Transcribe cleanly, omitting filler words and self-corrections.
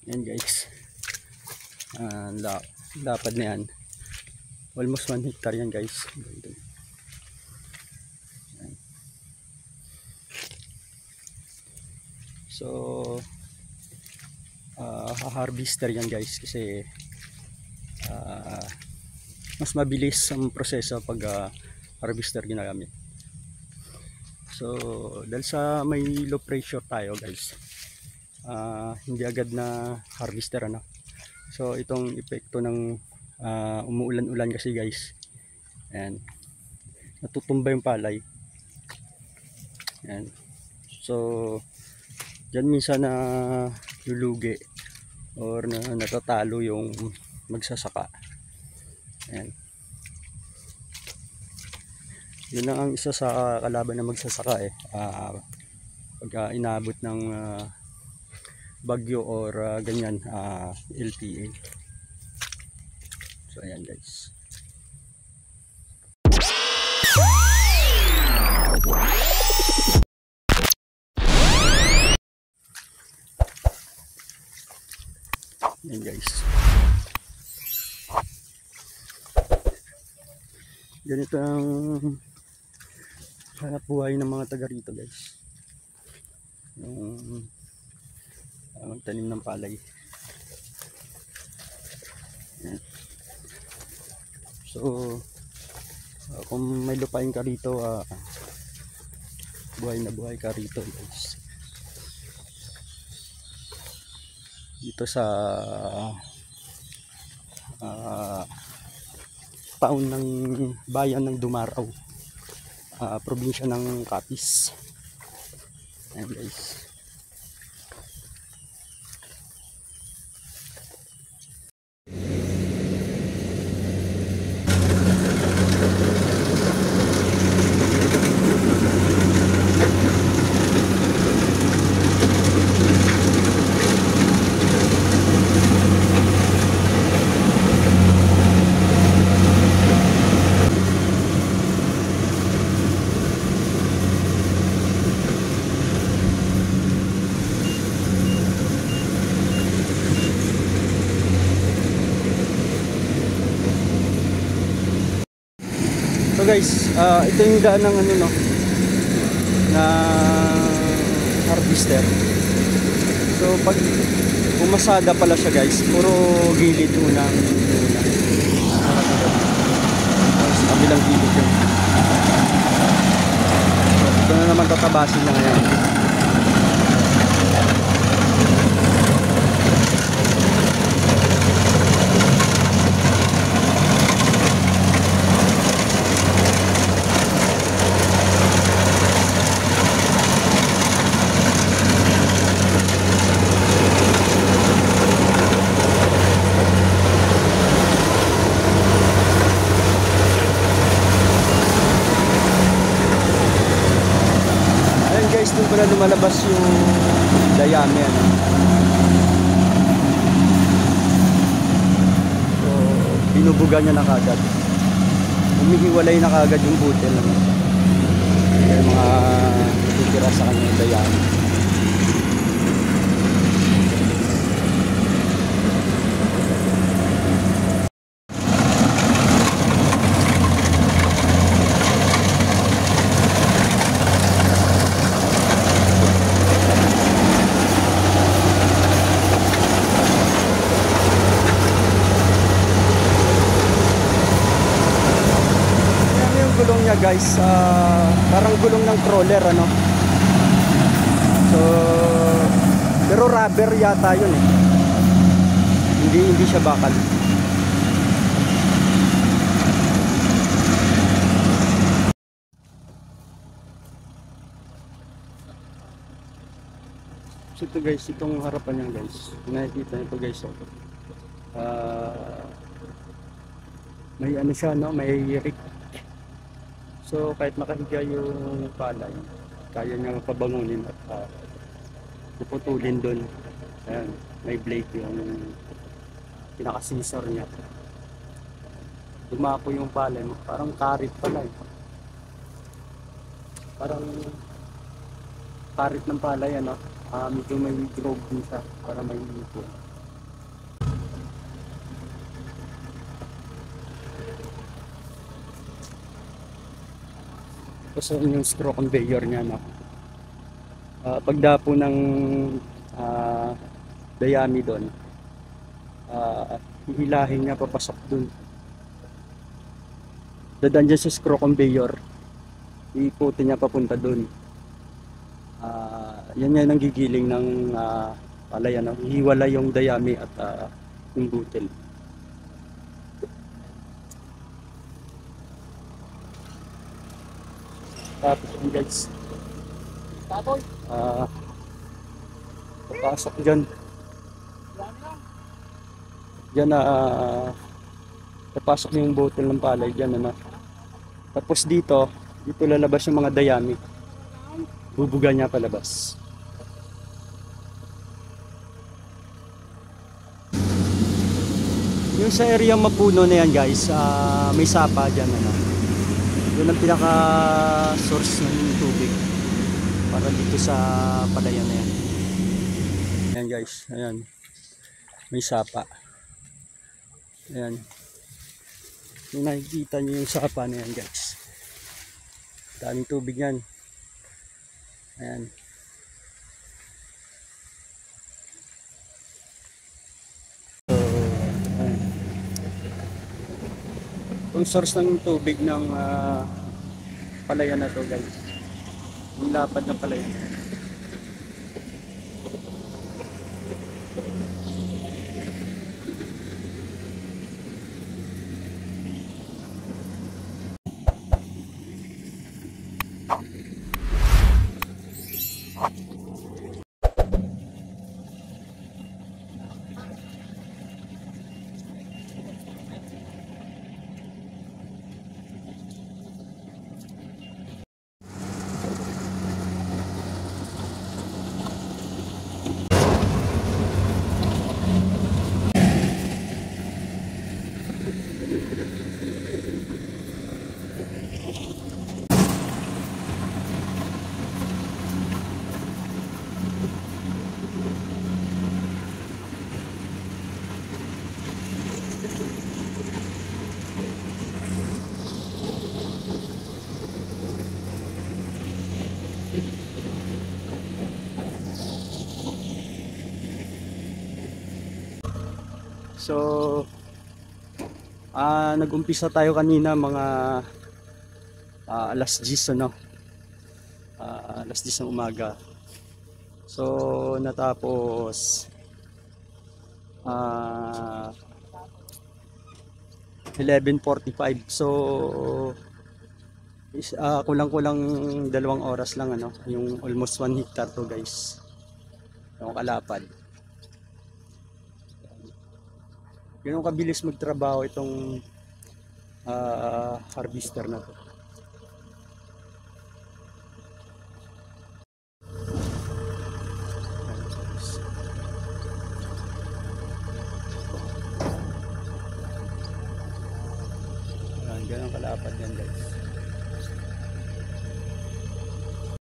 Yan guys. Lapad na yan. Almost 1 hectare yan guys. So harvester yan guys kasi mas mabilis ang proseso pag harvester ginagamit. So dahil sa may low pressure tayo guys, hindi agad na harvester ano. So itong epekto ng umuulan-ulan kasi guys, ayan, natutumba yung palay. Ayan. So dyan minsan na lulugi or natatalo yung magsasaka. Ayan. Yun lang ang isa sa kalaban na magsasaka pag inabot ng bagyo or ganyan, LPA. So ayan guys. Ayan guys. Ganito ang hanap buhay ng mga taga rito guys. Yung magtanim ng palay. Ayan. So kung may lupain ka rito, buhay na buhay ka rito guys. Dito sa taon ng bayan ng Dumaraw, probinsya ng Capiz. Ayan guys. So guys, ito yung daan ng ano no, na harvester. So pag pumasada pala siya guys, puro gilid unang sa kabilang gilid yun. So ito na naman tatabasin na ngayon. Doon pala lumalabas yung dayami ano. So binubuga niya na kagad, humihiwalay na kagad yung butil ano. Yung mga titira sa kanyang dayami. Gulong niya guys, parang gulong ng crawler ano. So pero rubber yata yun eh, hindi siya bakal. So ito guys, itong harapan niya guys, nakikita nito guys, may ano siya no, may rick. So kahit nakahiga yung palay, kaya niya pabangunin at puputulin doon. Ayan, may blade yung pinaka-scissor niya. Dumapo yung palay, parang karit pala eh. Parang karit ng palay ano, medyo may grove din siya para may lipo. Tapos yung screw conveyor niya, no. Pagdapo ng dayami doon, hihilahin niya papasok doon. Dadaan dyan sa screw conveyor, iikutin niya papunta doon. Yan yan ang gigiling ng palay, ano. Hihiwala yung dayami at yung butil. Tapos yun guys, papasok dyan. Dyan papasok yung butil ng palay dyan, ano. Tapos dito lalabas yung mga dayami. Bubuga niya palabas. Yung sa area mapuno na yan guys, may sapa dyan, ano. Yun ang pinaka source ng tubig para dito sa palayan na yan. Ayan guys, ayan, may sapa. Ayan, kung nakikita nyo yung sapa na yan guys, daming tubig yan. Ayan. So, ayan. Yung source ng tubig ng palayan na to guys, yung lapad ng palayan. So, nag-umpisa tayo kanina mga alas 10, ano? Alas 10 ng umaga. So, natapos 11:45. So, kulang-kulang 2 oras lang, ano? Yung almost 1 hectare to guys. Yung kalapad. Ganun kabilis magtrabaho itong harvester na to. Ganun kalapad yan guys.